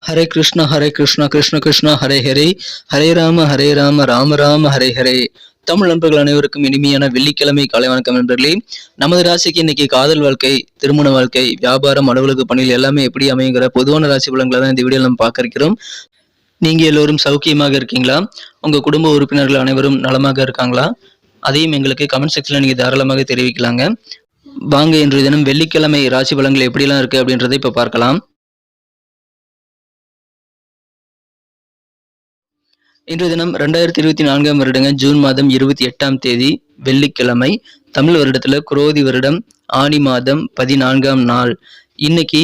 ஹரே கிருஷ்ணா கிருஷ்ண கிருஷ்ணா ஹரே ஹரே, ஹரே ராம ராம ராம ஹரே ஹரே. தமிழ் நண்பர்கள் அனைவருக்கும் இனிமையான வெள்ளிக்கிழமை காலை வணக்கம் நண்பர்களே. நமது ராசிக்கு இன்னைக்கு காதல் வாழ்க்கை, திருமண வாழ்க்கை, வியாபாரம், அலுவலக பணிகள் எல்லாமே எப்படி அமைங்கிற பொதுவான ராசி பலன்களை தான் இந்த வீடியோவில் நம்ம பார்க்க இருக்கிறோம். நீங்க எல்லோரும் சௌக்கியமாக இருக்கீங்களா? உங்க குடும்ப உறுப்பினர்கள் அனைவரும் நலமாக இருக்காங்களா? அதையும் எங்களுக்கு கமெண்ட் செக்ஷன்ல நீங்க தாராளமாக தெரிவிக்கலாங்க. வாங்க இன்றைய தினம் வெள்ளிக்கிழமை ராசி பலன்கள் எப்படிலாம் இருக்கு அப்படின்றத இப்ப பார்க்கலாம். இன்றைய தினம் 2024 வருடங்க ஜூன் மாதம் 28ஆம் தேதி வெள்ளிக்கிழமை. தமிழ் வருடத்துல குரோதி வருடம் ஆனி மாதம் 14ஆம் நாள். இன்னைக்கு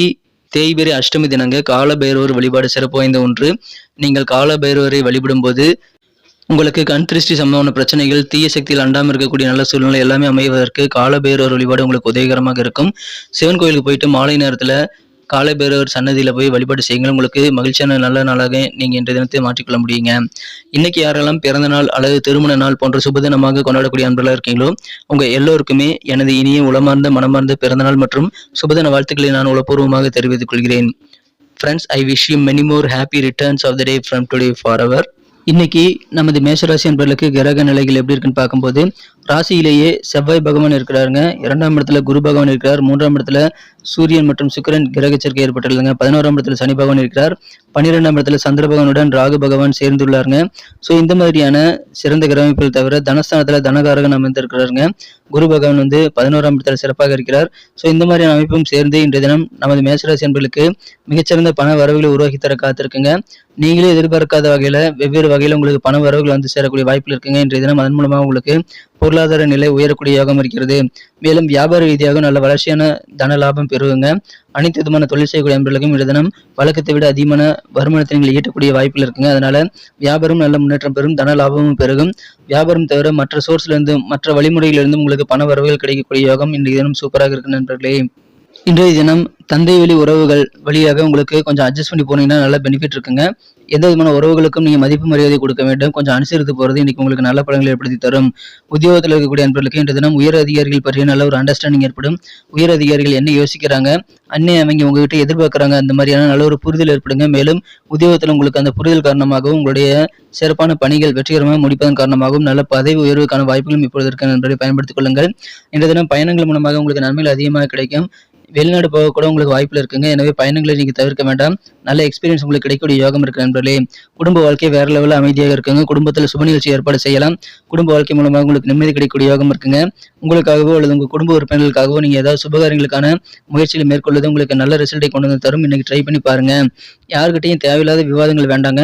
தேய்பிறை அஷ்டமி தினங்க. காலபைரவர் வழிபாடு சிறப்பு வாய்ந்த ஒன்று. நீங்கள் காலபைரவரை வழிபடும் போது உங்களுக்கு கண் திருஷ்டி சம்பந்தமான பிரச்சனைகள், தீய சக்தியில் அண்டாமல் இருக்கக்கூடிய நல்ல சூழ்நிலை எல்லாமே அமைவதற்கு காலபைரவர் வழிபாடு உங்களுக்கு உதவிகரமாக இருக்கும். சிவன் கோயிலுக்கு போயிட்டு மாலை நேரத்துல காலபைரவர் சன்னதியில போய் வழிபாடு செய்யுங்கள். உங்களுக்கு மகிழ்ச்சியான நல்ல நாளாக நீங்க இன்றைய தினத்தை மாற்றிக்கொள்ள முடியுங்க. இன்னைக்கு யாரெல்லாம் பிறந்த நாள் அல்லது திருமண நாள் போன்ற சுபதினமாக கொண்டாடக்கூடிய அன்பர்களாக இருக்கீங்களோ உங்க எல்லோருக்குமே எனது இனிய உளமார்ந்த மனமார்ந்த பிறந்தநாள் மற்றும் சுபதின வாழ்த்துக்களை நான் உளப்பூர்வமாக தெரிவித்துக் கொள்கிறேன். Friends, I wish you many more happy returns of the day from today forever. இன்னைக்கு நமது மேஷராசி அன்பர்களுக்கு கிரக நிலைகள் எப்படி இருக்குன்னு பார்க்கும்போது, ராசியிலேயே செவ்வாய் பகவான் இருக்கிறாருங்க. 2ஆம் இடத்துல குரு பகவான் இருக்கிறார். 3ஆம் இடத்துல சூரியன் மற்றும் சுக்கிரன் கிரக சேர்க்கை ஏற்பட்டுள்ளதுங்க. 11ஆம் இடத்துல சனி பகவான் இருக்கிறார். 12ஆம் இடத்துல சந்திர பகவானுடன் ராகு பகவான் சேர்ந்துள்ளாருங்க. ஸோ இந்த மாதிரியான சிறந்த கிரக அமைப்புகள் தவிர தனஸ்தானத்துல தனகாரகன் அமைந்திருக்கிறாருங்க. குரு பகவான் 11ஆம் இடத்துல சிறப்பாக இருக்கிறார். ஸோ இந்த மாதிரியான அமைப்பும் சேர்ந்து இன்றைய தினம் நமது மேஷராசி அன்பர்களுக்கு மிகச்சிறந்த பண வரவுகளை உருவாக்கி தர காத்திருக்குங்க. நீங்களே எதிர்பார்க்காத வகையில வெவ்வேறு வகையில உங்களுக்கு பண வரவுகள் வந்து சேரக்கூடிய வாய்ப்புகள் இருக்குங்க. இன்றைய தினம் அதன் மூலமாக உங்களுக்கு பொருளாதார நிலை உயரக்கூடிய யோகம் இருக்கிறது. மேலும் வியாபார ரீதியாக நல்ல வளர்ச்சியான தன லாபம் பெறுவீங்க. அனைத்து விதமான தொழில் செய்யக்கூடிய நண்பர்களுக்கும் இன்றைய தினம் வழக்கத்தை விட அதிகமான வருமானத்தை நீங்கள் ஈட்டக்கூடிய வாய்ப்புகள் இருக்குங்க. அதனால வியாபாரம் நல்ல முன்னேற்றம் பெறும், தன லாபமும் பெருகும். வியாபாரம் தவிர மற்ற சோர்ஸ்ல இருந்து மற்ற வழிமுறைகளிலிருந்து உங்களுக்கு பண வரவுகள் கிடைக்கக்கூடிய யோகம் இன்றைய தினம் சூப்பராக இருக்கு நண்பர்களே. இன்றைய தினம் தந்தை வழி உறவுகள் வழியாக உங்களுக்கு கொஞ்சம் அட்ஜஸ்ட் பண்ணி போனீங்கன்னா நல்ல பெனிஃபிட் இருக்குங்க. எந்த விதமான உறவுகளுக்கும் நீங்க மதிப்பு மரியாதை கொடுக்க வேண்டும். கொஞ்சம் அனுசரித்து போறது இன்னைக்கு உங்களுக்கு நல்ல பலன்களை ஏற்படுத்தி தரும். உத்தியோகத்தில் இருக்கக்கூடிய நண்பர்களுக்கு இன்றைய தினம் உயர் அதிகாரிகள் பற்றிய நல்ல ஒரு அண்டர்ஸ்டாண்டிங் ஏற்படும். உயர் அதிகாரிகள் என்ன யோசிக்கிறாங்க, அவங்க உங்ககிட்ட எதிர்பார்க்கறாங்க, அந்த மாதிரியான நல்ல ஒரு புரிதல் ஏற்படுங்க. மேலும் உத்தியோகத்தில் உங்களுக்கு அந்த புரிதல் காரணமாகவும் உங்களுடைய சிறப்பான பணிகள் வெற்றிகரமாக முடிப்பதன் காரணமாகவும் நல்ல பதவி உயர்வுக்கான வாய்ப்புகளும் இப்பொழுது இருக்க நண்பர்களை பயன்படுத்திக் கொள்ளுங்கள். இன்றைய தினம் பயணங்கள் மூலமாக உங்களுக்கு நன்மைகள் அதிகமாக கிடைக்கும். வெளிநாடு போக கூட உங்களுக்கு வாய்ப்புல இருக்குங்க. எனவே பயணங்களை நீங்க தவிர்க்க வேண்டாம். நல்ல எக்ஸ்பீரியன்ஸ் உங்களுக்கு கிடைக்கக்கூடிய யோகம் இருக்கு நண்பர்களே. குடும்ப வாழ்க்கை வேற லெவலில் அமைதியாக இருக்குங்க. குடும்பத்தில் சுப நிகழ்ச்சி ஏற்பாடு செய்யலாம். குடும்ப வாழ்க்கை மூலமாக உங்களுக்கு நிம்மதி கிடைக்கக்கூடிய யோகம் இருக்குங்க. உங்களுக்காகவோ அல்லது உங்க குடும்ப உறுப்பினர்களுக்காகவோ நீங்க ஏதாவது சுபகாரியங்களுக்கான முயற்சிகளை மேற்கொள்வது உங்களுக்கு நல்ல ரிசல்ட்டை கொண்டு வந்து தரும். இன்னைக்கு ட்ரை பண்ணி பாருங்க. யாருக்கிட்டையும் தேவையில்லாத விவாதங்கள் வேண்டாங்க.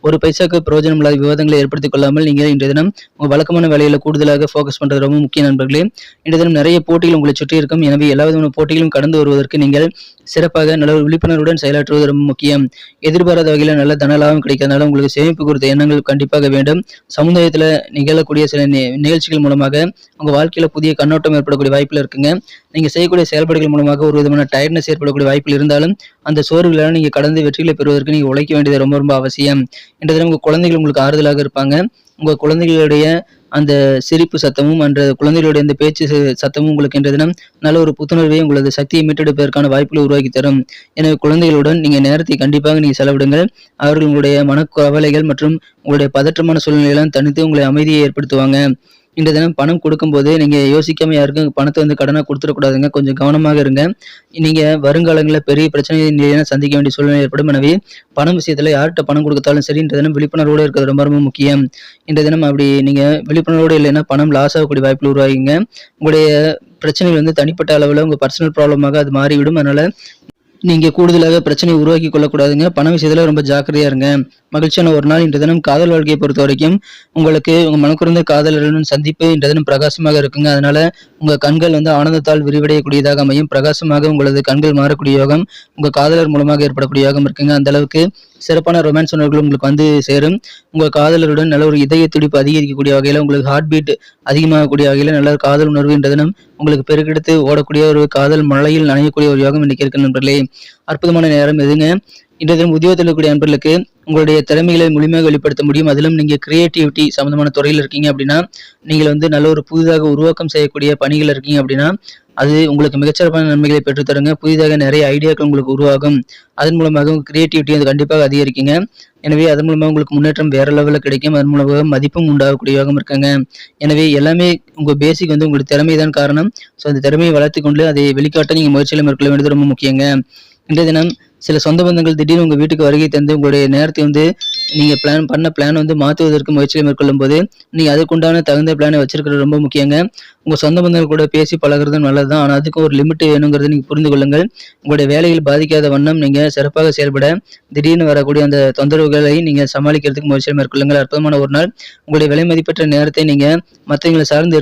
ஒரு பைசாக்கு பிரயோஜனம் இல்லாத விவாதங்களை ஏற்படுத்திக் கொள்ளாமல் நீங்கள் இன்றைய தினம் உங்க வழக்கமான வேலையில கூடுதலாக ஃபோக்கஸ் பண்றது ரொம்ப முக்கிய நண்பர்களே. இன்றைய தினம் நிறைய போட்டிகள் உங்களை சுற்றி இருக்கும். எனவே எல்லா விதமான போட்டிகளும் கடந்து வருவதற்கு நீங்கள் சிறப்பாக நல்ல ஒரு விழிப்புணர்வுடன் செயலாற்றுவது ரொம்ப முக்கியம். எதிர்பாராத வகையில் நல்ல தனலாபம் கிடைக்கிறதுனால உங்களுக்கு சேமிப்பு குறித்த எண்ணங்கள் கண்டிப்பாக வேண்டும். சமுதாயத்துல நிகழக்கூடிய சில நிகழ்ச்சிகள் மூலமாக உங்க வாழ்க்கையில புதிய கண்ணோட்டம் ஏற்படக்கூடிய வாய்ப்புல இருக்குங்க. நீங்க செய்யக்கூடிய செயல்பாடுகள் மூலமாக ஒரு விதமான டயர்ட்னஸ் ஏற்படக்கூடிய வாய்ப்புகள் இருந்தாலும் அந்த சோர்வுகளால் நீங்க கடந்து வெற்றிகளை பெறுவதற்கு நீங்க உழைக்க வேண்டியது ரொம்ப ரொம்ப அவசியம். இன்றைய தினம் உங்க குழந்தைகள் உங்களுக்கு ஆறுதலாக இருப்பாங்க. உங்க குழந்தைகளுடைய அந்த சிரிப்பு சத்தமும் அந்த குழந்தைகளுடைய அந்த பேச்சு சத்தமும் உங்களுக்கு இன்றைய தினம் நல்ல ஒரு புத்துணர்வை உங்களது சக்தியை மீட்டெடுப்பதற்கான வாய்ப்புகளை உருவாக்கி தரும். எனவே குழந்தைகளுடன் நீங்க நேரத்தை கண்டிப்பாக நீங்க செலவிடுங்கள். அவர்கள் உங்களுடைய மனக்கவலைகள் மற்றும் உங்களுடைய பதற்றமான சூழ்நிலையெல்லாம் தனித்து உங்களை அமைதியை ஏற்படுத்துவாங்க. இன்றைய தினம் பணம் கொடுக்கும்போது நீங்க யோசிக்காம யாருக்கும் பணத்தை கடனா கொடுத்துடக்கூடாதுங்க. கொஞ்சம் கவனமாக இருங்க. நீங்க வருங்காலங்களில் பெரிய பிரச்சனையை சந்திக்க வேண்டிய சூழ்நிலை ஏற்படும். எனவே பணம் விஷயத்துல யார்கிட்ட பணம் கொடுத்தாலும் சரி இன்றைய தினம் விழிப்புணர்வோடு இருக்கிறது ரொம்ப ரொம்ப முக்கியம். இன்றைய தினம் அப்படி நீங்க விழிப்புணர்வோடு இல்லைன்னா பணம் லாஸ் ஆகக்கூடிய வாய்ப்புகள் உருவாகிங்க. உங்களுடைய பிரச்சனைகள் தனிப்பட்ட அளவில் உங்க பர்சனல் ப்ராப்ளமாக அது மாறிவிடும். அதனால நீங்க கூடுதலாக பிரச்சனை உருவாக்கி கொள்ளக்கூடாதுங்க. பண விஷயத்துல ரொம்ப ஜாக்கிரதையா இருங்க. மகிழ்ச்சியான ஒரு நாள். இன்றைய தினம் காதல் வாழ்க்கையை பொறுத்த வரைக்கும் உங்களுக்கு உங்க மனக்குறந்த காதலர்களுடன் சந்திப்பு இன்றைய தினம் பிரகாசமாக இருக்குங்க. அதனால உங்க கண்கள் ஆனந்தத்தால் விரிவடையக்கூடியதாக அமையும். பிரகாசமாக உங்களது கண்கள் மாறக்கூடிய யோகம் உங்க காதலர் மூலமாக ஏற்படக்கூடிய யோகம் இருக்குங்க. அந்த அளவுக்கு சிறப்பான ரொமான்ஸ் உணர்வுகள் உங்களுக்கு சேரும். உங்க காதலருடன் நல்ல ஒரு இதய துடிப்பு அதிகரிக்கக்கூடிய வகையில உங்களுக்கு ஹார்ட் பீட் அதிகமாகக்கூடிய வகையில நல்ல காதல் உணர்வு இன்றைய தினம் உங்களுக்கு பெருக்கெடுத்து ஓடக்கூடிய ஒரு காதல் மழையில் நனையக்கூடிய ஒரு யோகம் இன்னைக்கு இருக்கு நண்பர்களே. அற்புதமான நேரம் எதுங்க. இன்றைய தினம் உத்தியோகத்தில் இருக்கக்கூடிய நண்பர்களுக்கு உங்களுடைய திறமைகளை முழுமையாக வெளிப்படுத்த முடியும். அதிலும் நீங்க கிரியேட்டிவிட்டி சம்பந்தமான துறையில் இருக்கீங்க அப்படின்னா, நீங்கள் நல்ல ஒரு புதிதாக உருவாக்கம் செய்யக்கூடிய பணிகள் இருக்கீங்க அப்படின்னா, அது உங்களுக்கு மிகச்சிறப்பான நன்மைகளை பெற்றுத்தருங்க. புதிதாக நிறைய ஐடியாக்கள் உங்களுக்கு உருவாகும். அதன் மூலமாக உங்க கிரியேட்டிவிட்டி அது கண்டிப்பாக அதிகரிக்குங்க. எனவே அதன் மூலமாக உங்களுக்கு முன்னேற்றம் வேற லெவலில் கிடைக்கும். அதன் மூலமாக மதிப்பும் உண்டாகக்கூடிய யோகம் இருக்காங்க. எனவே எல்லாமே உங்க பேசிக் உங்களுக்கு திறமை தான் காரணம். ஸோ அந்த திறமையை வளர்த்து கொண்டு அதை வெளிக்காட்ட நீங்க முயற்சிகளை மேற்கொள்ள வேண்டியது ரொம்ப முக்கியங்க. இன்றைய தினம் சில சொந்த பந்தங்கள் திடீர்னு உங்க வீட்டுக்கு வருகை தந்து உங்களுடைய நேரத்தை நீங்க பிளான் மாற்றுவதற்கு முயற்சியை மேற்கொள்ளும் போது நீங்க அதுக்குண்டான தகுந்த பிளானை வச்சிருக்கிறது ரொம்ப முக்கியங்க. உங்க சொந்த பந்தங்கள் கூட பேசி பழகிறது நல்லதுதான். ஆனால் அதுக்கு ஒரு லிமிட் வேணுங்கிறத நீங்க புரிந்து கொள்ளுங்கள். உங்களுடைய வேலையில் பாதிக்காத வண்ணம் நீங்க சிறப்பாக செயல்பட திடீர்னு வரக்கூடிய அந்த தொந்தரவுகளை நீங்க சமாளிக்கிறதுக்கு முயற்சியை மேற்கொள்ளுங்கள். அற்புதமான ஒரு நாள். உங்களுடைய விலை மதிப்பற்ற நேரத்தை நீங்க மற்றவங்களை சார்ந்து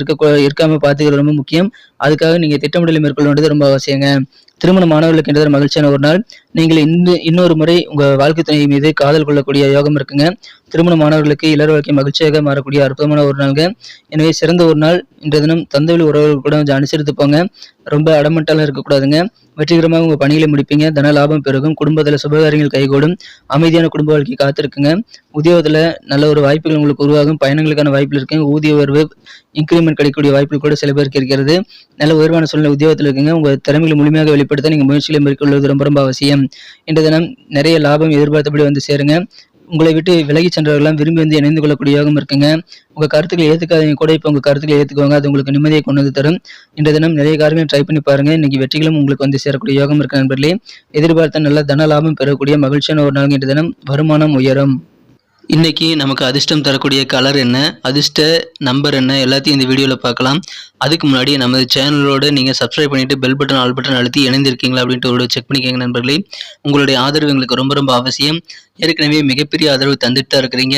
இருக்காம பார்த்துக்கிறது ரொம்ப முக்கியம். அதுக்காக நீங்க திட்டமிடலை மேற்கொள்ள வேண்டியது ரொம்ப அவசியங்க. திருமண மாணவர்களுக்கு என்ற மகிழ்ச்சியான ஒரு நாள். நீங்கள் இன்னொரு முறை உங்க வாழ்க்கை துணை மீது காதல் கொள்ளக்கூடிய யோகம் இருக்குங்க. திருமண மாணவர்களுக்கு இளர் வாழ்க்கை மகிழ்ச்சியாக மாறக்கூடிய அற்புதமான ஒரு நாளுங்க. எனவே சிறந்த ஒரு நாள். இன்றைய தினம் தந்தை உறவுகள் கூட கொஞ்சம் அனுசரித்து போங்க. ரொம்ப அடமட்டாலாம் இருக்கக்கூடாதுங்க. வெற்றிகரமாக உங்க பணிகளை முடிப்பீங்க. தன லாபம் பெருகும். குடும்பத்தில் சுபகாரியங்கள் கைகூடும். அமைதியான குடும்ப வாழ்க்கை காத்திருக்குங்க. உத்தியோகத்தில் நல்ல ஒரு வாய்ப்புகள் உங்களுக்கு உருவாகும். பயணங்களுக்கான வாய்ப்புகள் இருக்குங்க. ஊதிய உயர்வு இன்க்ரிமெண்ட் கிடைக்கக்கூடிய வாய்ப்புகள் கூட சில பேருக்கு இருக்கிறது. நல்ல உயர்வான சூழ்நிலை உத்தியோகத்தில் இருக்குங்க. உங்க திறமைகளை முழுமையாக வெளிப்படுத்த நீங்க முயற்சிகளை மேற்கொள்வது ரொம்ப ரொம்ப அவசியம். இன்றைய தினம் நிறைய லாபம் எதிர்பார்த்தபடி சேருங்க. உங்களை விட்டு விலகி சென்றவர்களாம் விரும்பி இணைந்து கொள்ளக்கூடிய யோகம் இருக்குங்க. உங்க கருத்துக்களை ஏத்துக்காதவங்க கூட இப்போ உங்க கருத்துக்களை ஏத்துக்குவாங்க. அது உங்களுக்கு நிம்மதியை கொண்டு தரும். இன்றைய தினம் நிறைய காரியங்கள் ட்ரை பண்ணி பாருங்க. இன்னைக்கு வெற்றிகளும் உங்களுக்கு சேரக்கூடிய யோகம் இருக்கு நண்பர்களே. எதிர்பார்த்த நல்ல தன லாபம் பெறக்கூடிய மகிழ்ச்சியான ஒரு நாள். இன்றைய தினம் வருமானம் உயரும். இன்னைக்கு நமக்கு அதிர்ஷ்டம் தரக்கூடிய கலர் என்ன, அதிர்ஷ்ட நம்பர் என்ன, எல்லாத்தையும் இந்த வீடியோவில் பார்க்கலாம். அதுக்கு முன்னாடி நமது சேனலோட நீங்கள் சப்ஸ்கிரைப் பண்ணிட்டு பெல் பட்டன் ஆல் பட்டன் அழுத்தி இணைந்திருக்கீங்களா அப்படின்ட்டு ஒரு செக் பண்ணிக்கோங்க நண்பர்களே. உங்களுடைய ஆதரவு எங்களுக்கு ரொம்ப ரொம்ப அவசியம். ஏற்கனவே மிகப்பெரிய ஆதரவு தந்துட்டு தான் இருக்கிறீங்க.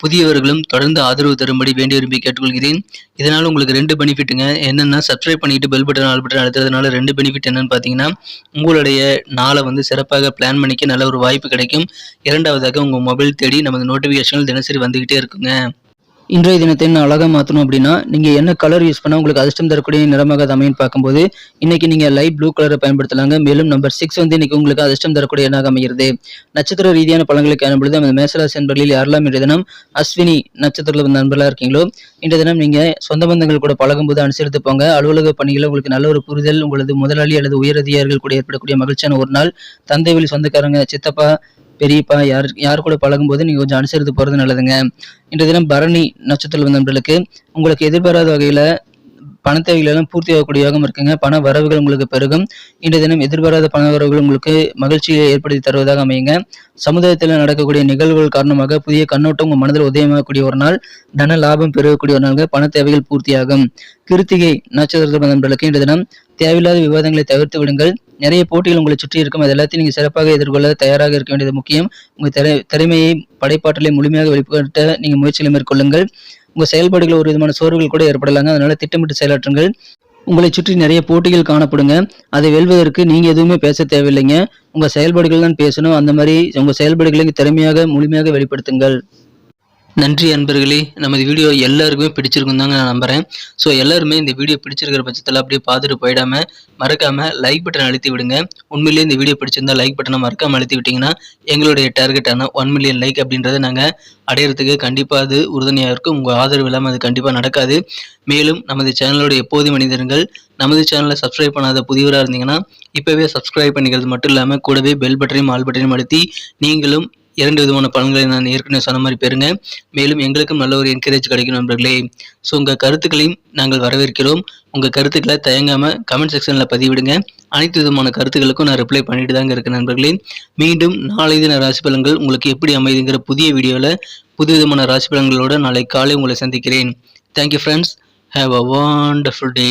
புதியவர்களும் தொடர்ந்து ஆதரவு தரும்படி வேண்டி விரும்பி கேட்டுக்கொள்கிறேன். இதனால் உங்களுக்கு 2 பெனிஃபிட்டுங்க. என்னென்னா சப்ஸ்கிரைப் பண்ணிட்டு பெல் பட்டன் ஆல் பட்டன் அழுத்துறதுனால 2 பெனிஃபிட் என்னன்னு பார்த்தீங்கன்னா, உங்களுடைய நாளை சிறப்பாக பிளான் பண்ணிக்க நல்ல ஒரு வாய்ப்பு கிடைக்கும். இரண்டாவதாக உங்கள் மொபைல் தேடி நமது நோட்டிஃபிகேஷன்கள் தினசரி வந்துகிட்டே இருக்குங்க. இன்றைய தினத்தை என்ன அழகாக மாற்றணும் அப்படின்னா, நீங்கள் என்ன கலர் யூஸ் பண்ணால் உங்களுக்கு அதிர்ஷ்டம் தரக்கூடிய நிறமாக அது அமைன்னு பார்க்கும்போது, இன்னைக்கு நீங்கள் லைட் ப்ளூ கலரை பயன்படுத்தலாங்க. மேலும் நம்பர் 6 இன்னைக்கு உங்களுக்கு அதிர்ஷ்டம் தரக்கூடிய எண்ணாக அமைகிறது. நட்சத்திர ரீதியான பலன்களை காணும்பொழுது நமது மேசராசி நண்பர்களில் யாரெல்லாம் இன்றைய தினம் அஸ்வினி நட்சத்திரத்தில் நண்பர்களாக இருக்கீங்களோ, இன்றைய தினம் நீங்கள் சொந்த பந்தங்கள் கூட பழகும்போது அனுசரித்து போங்க. அலுவலக பணிகளில் உங்களுக்கு நல்ல ஒரு புரிதல், உங்களது முதலாளி அல்லது உயர் அதிகாரிகள் கூட ஏற்படக்கூடிய மகிழ்ச்சியான ஒரு நாள். தந்தை வழி சொந்தக்காரங்க, சித்தப்பா, பெரியப்பா யார் கூட பழகும்போது நீங்க கொஞ்சம் அனுசரித்து போறது நல்லதுங்க. இன்றைய தினம் பரணி நட்சத்திர நண்பர்களுக்கு உங்களுக்கு எதிர்பாராத வகையில பண தேவைகள் எல்லாம் பூர்த்தி ஆகக்கூடிய யோகம் இருக்குங்க. பண வரவுகள் உங்களுக்கு பெருகும். இன்றைய தினம் எதிர்பாராத பண வரவுகள் உங்களுக்கு மகிழ்ச்சியை ஏற்படுத்தி தருவதாக அமையுங்க. சமுதாயத்தில் நடக்கக்கூடிய நிகழ்வுகள் காரணமாக புதிய கண்ணோட்டம் உங்க மனதில் உதயமாகக்கூடிய ஒரு நாள். தன லாபம் பெருகக்கூடிய ஒரு நாள். பண தேவைகள் பூர்த்தியாகும். கிருத்திகை நட்சத்திர நண்பர்களுக்கு இன்றைய தினம் தேவையில்லாத விவாதங்களை தவிர்த்து விடுங்கள். நிறைய போட்டிகள் உங்களை சுற்றி இருக்கும். அது எல்லாத்தையும் நீங்க சிறப்பாக எதிர்கொள்ள தயாராக இருக்க வேண்டியது முக்கியம். உங்க திறமையை படைப்பாற்றலை முழுமையாக வெளிப்படுத்த நீங்க முயற்சிகளை மேற்கொள்ளுங்கள். உங்க செயல்பாடுகள் ஒரு விதமான சோர்வுகள் கூட ஏற்படலாங்க. அதனால திட்டமிட்டு செயலாற்றுங்கள். உங்களை சுற்றி நிறைய போட்டிகள் காணப்படுங்க. அதை வெல்வதற்கு நீங்க எதுவுமே பேச தேவையில்லைங்க. உங்க செயல்பாடுகள் தான் பேசணும். அந்த மாதிரி உங்க செயல்பாடுகளை திறமையாக முழுமையாக வெளிப்படுத்துங்கள். நன்றி அன்பர்களே. நமது வீடியோ எல்லாருக்குமே பிடிச்சிருக்கும் தாங்க நான் நம்புறேன். ஸோ எல்லாருமே இந்த வீடியோ பிடிச்சிருக்கிற பட்சத்தில் அப்படியே பார்த்துட்டு போயிடாம மறக்காம லைக் பட்டன் அழுத்தி விடுங்க. உண்மையிலேயே இந்த வீடியோ பிடிச்சிருந்தா லைக் பட்டனை மறக்காம அழுத்தி விட்டீங்கன்னா எங்களுடைய டார்கெட்டான 1 மில்லியன் லைக் அப்படின்றத நாங்கள் அடையிறதுக்கு கண்டிப்பாக அது உறுதுணையாக இருக்கும். உங்கள் ஆதரவு இல்லாமல் அது கண்டிப்பாக நடக்காது. மேலும் நமது சேனலோட எப்போதும் மனிதர்கள் நமது சேனலை சப்ஸ்கிரைப் பண்ணாத புதியவராக இருந்தீங்கன்னா இப்போவே சப்ஸ்கிரைப் பண்ணிக்கிறது மட்டும் இல்லாமல் கூடவே பெல் பட்டனையும் ஆல் பட்டனையும் அழுத்தி நீங்களும் 2 விதமான பலன்களை நான் ஏற்கனவே சொன்ன மாதிரி பெறுங்க. மேலும் எங்களுக்கும் நல்ல ஒரு என்கரேஜ் கிடைக்கும் நண்பர்களே. ஸோ உங்கள் கருத்துக்களையும் நாங்கள் வரவேற்கிறோம். உங்கள் கருத்துக்களை தயங்காமல் கமெண்ட் செக்ஷனில் பதிவிடுங்க. அனைத்து விதமான கருத்துக்களுக்கும் நான் ரிப்ளை பண்ணிட்டு தாங்க இருக்கேன் நண்பர்களே. மீண்டும் நாளை தின ராசி பலன்கள் உங்களுக்கு எப்படி அமைதுங்கிற புதிய வீடியோவில் புது விதமான ராசி பலன்களோடு நாளை காலை உங்களை சந்திக்கிறேன். Thank you friends. Have a wonderful day.